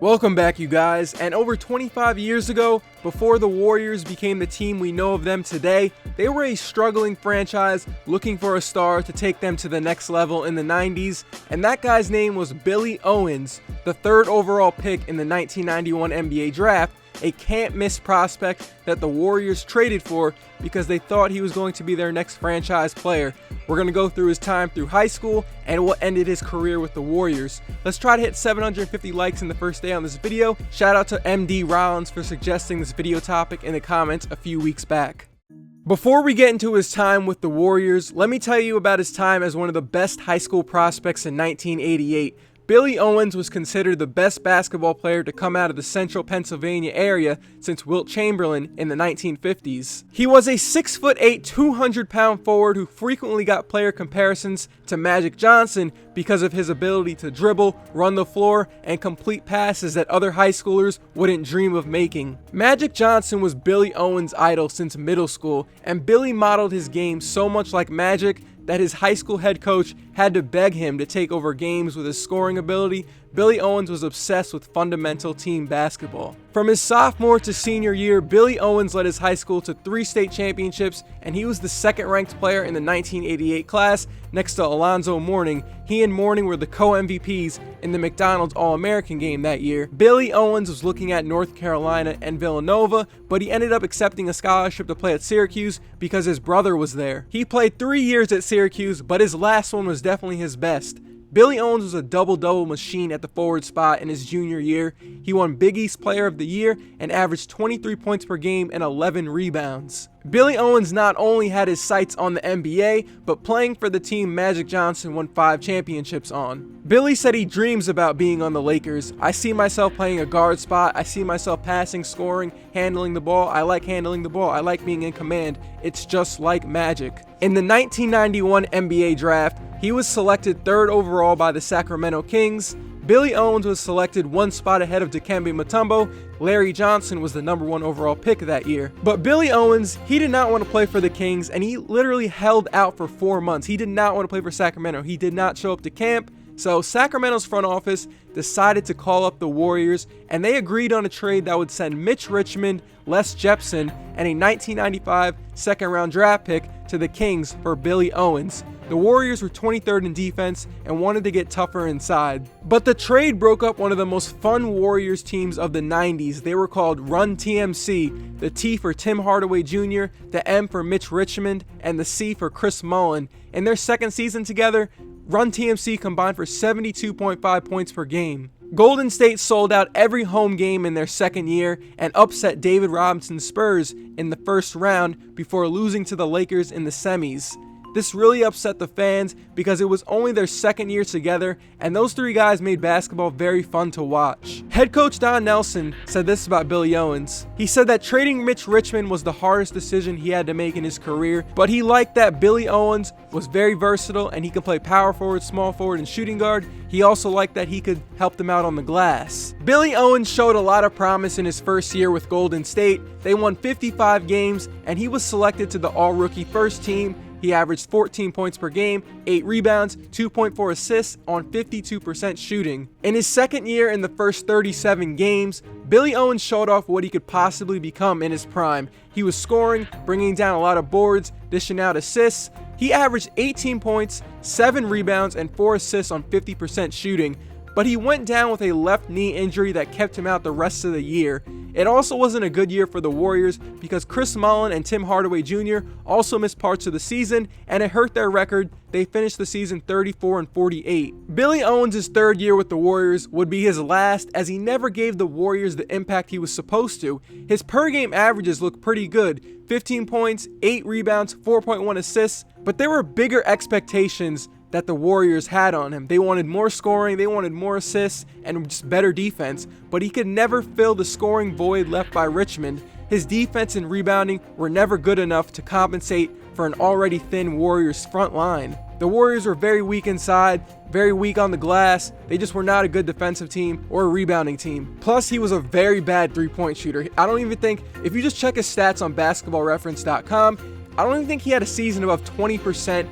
Welcome back, you guys, and over 25 years ago, before the Warriors became the team we know of them today, they were a struggling franchise looking for a star to take them to the next level in the 90s, and that guy's name was Billy Owens, the third overall pick in the 1991 NBA draft, a can't-miss prospect that the Warriors traded for because they thought he was going to be their next franchise player. We're going to go through his time through high school and what ended his career with the Warriors. Let's try to hit 750 likes in the first day on this video. Shout out to MD Rollins for suggesting this video topic in the comments a few weeks back. Before we get into his time with the Warriors, let me tell you about his time as one of the best high school prospects in 1988. Billy Owens was considered the best basketball player to come out of the central Pennsylvania area since Wilt Chamberlain in the 1950s. He was a 6'8", 200-pound forward who frequently got player comparisons to Magic Johnson because of his ability to dribble, run the floor, and complete passes that other high schoolers wouldn't dream of making. Magic Johnson was Billy Owens' idol since middle school, and Billy modeled his game so much like Magic that his high school head coach had to beg him to take over games with his scoring ability. Billy Owens was obsessed with fundamental team basketball. From his sophomore to senior year, Billy Owens led his high school to 3 state championships, and he was the second-ranked player in the 1988 class next to Alonzo Mourning. He and Mourning were the co-MVPs in the McDonald's All-American game that year. Billy Owens was looking at North Carolina and Villanova, but he ended up accepting a scholarship to play at Syracuse because his brother was there. He played 3 years at Syracuse, but his last one was definitely his best. Billy Owens was a double-double machine at the forward spot in his junior year. He won Big East Player of the Year and averaged 23 points per game and 11 rebounds. Billy Owens not only had his sights on the NBA, but playing for the team Magic Johnson won 5 championships on. Billy said he dreams about being on the Lakers. "I see myself playing a guard spot. I see myself passing, scoring, handling the ball. I like handling the ball. I like being in command. It's just like Magic." In the 1991 NBA draft, he was selected 3rd overall by the Sacramento Kings. Billy Owens was selected 1 spot ahead of Dikembe Mutombo. Larry Johnson was the number 1 overall pick that year. But Billy Owens, he did not want to play for the Kings, and he literally held out for 4 months. He did not want to play for Sacramento. He did not show up to camp. So Sacramento's front office decided to call up the Warriors, and they agreed on a trade that would send Mitch Richmond, Les Jepson, and a 1995 second-round draft pick to the Kings for Billy Owens. The Warriors were 23rd in defense and wanted to get tougher inside. But the trade broke up one of the most fun Warriors teams of the 90s. They were called Run TMC, the T for Tim Hardaway Jr., the M for Mitch Richmond, and the C for Chris Mullin. In their second season together, Run TMC combined for 72.5 points per game. Golden State sold out every home game in their second year and upset David Robinson's Spurs in the first round before losing to the Lakers in the semis. This really upset the fans because it was only their second year together, and those 3 guys made basketball very fun to watch. Head coach Don Nelson said this about Billy Owens. He said that trading Mitch Richmond was the hardest decision he had to make in his career, but he liked that Billy Owens was very versatile and he could play power forward, small forward, and shooting guard. He also liked that he could help them out on the glass. Billy Owens showed a lot of promise in his first year with Golden State. They won 55 games, and he was selected to the All-Rookie First Team. He averaged 14 points per game, 8 rebounds, 2.4 assists on 52% shooting. In his second year in the first 37 games, Billy Owens showed off what he could possibly become in his prime. He was scoring, bringing down a lot of boards, dishing out assists. He averaged 18 points, 7 rebounds, and 4 assists on 50% shooting. But he went down with a left knee injury that kept him out the rest of the year. It also wasn't a good year for the Warriors because Chris Mullin and Tim Hardaway Jr. also missed parts of the season, and it hurt their record. They finished the season 34-48. Billy Owens' 3rd year with the Warriors would be his last, as he never gave the Warriors the impact he was supposed to. His per game averages looked pretty good, 15 points, 8 rebounds, 4.1 assists, but there were bigger expectations that the Warriors had on him. They wanted more scoring, they wanted more assists, and just better defense, but he could never fill the scoring void left by Richmond. His defense and rebounding were never good enough to compensate for an already thin Warriors front line. The Warriors were very weak inside, very weak on the glass. They just were not a good defensive team or a rebounding team. Plus, he was a very bad three-point shooter. I don't even think, if you just check his stats on basketballreference.com, I don't even think he had a season above 20%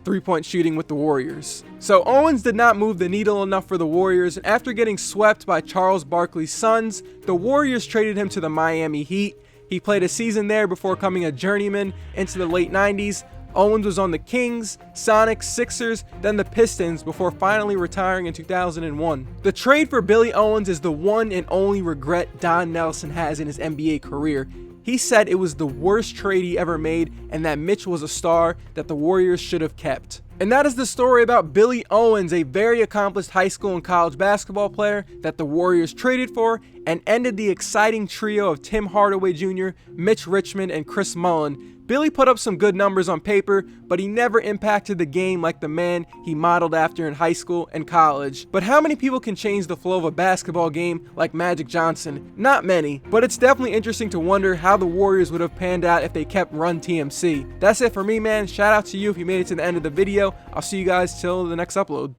three-point shooting with the Warriors. So Owens did not move the needle enough for the Warriors, and after getting swept by Charles Barkley's Suns, the Warriors traded him to the Miami Heat. He played a season there before becoming a journeyman into the late 90s. Owens was on the Kings, Sonics, Sixers, then the Pistons before finally retiring in 2001. The trade for Billy Owens is the one and only regret Don Nelson has in his NBA career. He said it was the worst trade he ever made and that Mitch was a star that the Warriors should have kept. And that is the story about Billy Owens, a very accomplished high school and college basketball player that the Warriors traded for and ended the exciting trio of Tim Hardaway Jr., Mitch Richmond, and Chris Mullin. Billy put up some good numbers on paper, but he never impacted the game like the man he modeled after in high school and college. But how many people can change the flow of a basketball game like Magic Johnson? Not many, but it's definitely interesting to wonder how the Warriors would have panned out if they kept Run TMC. That's it for me, man. Shout out to you if you made it to the end of the video. I'll see you guys till the next upload.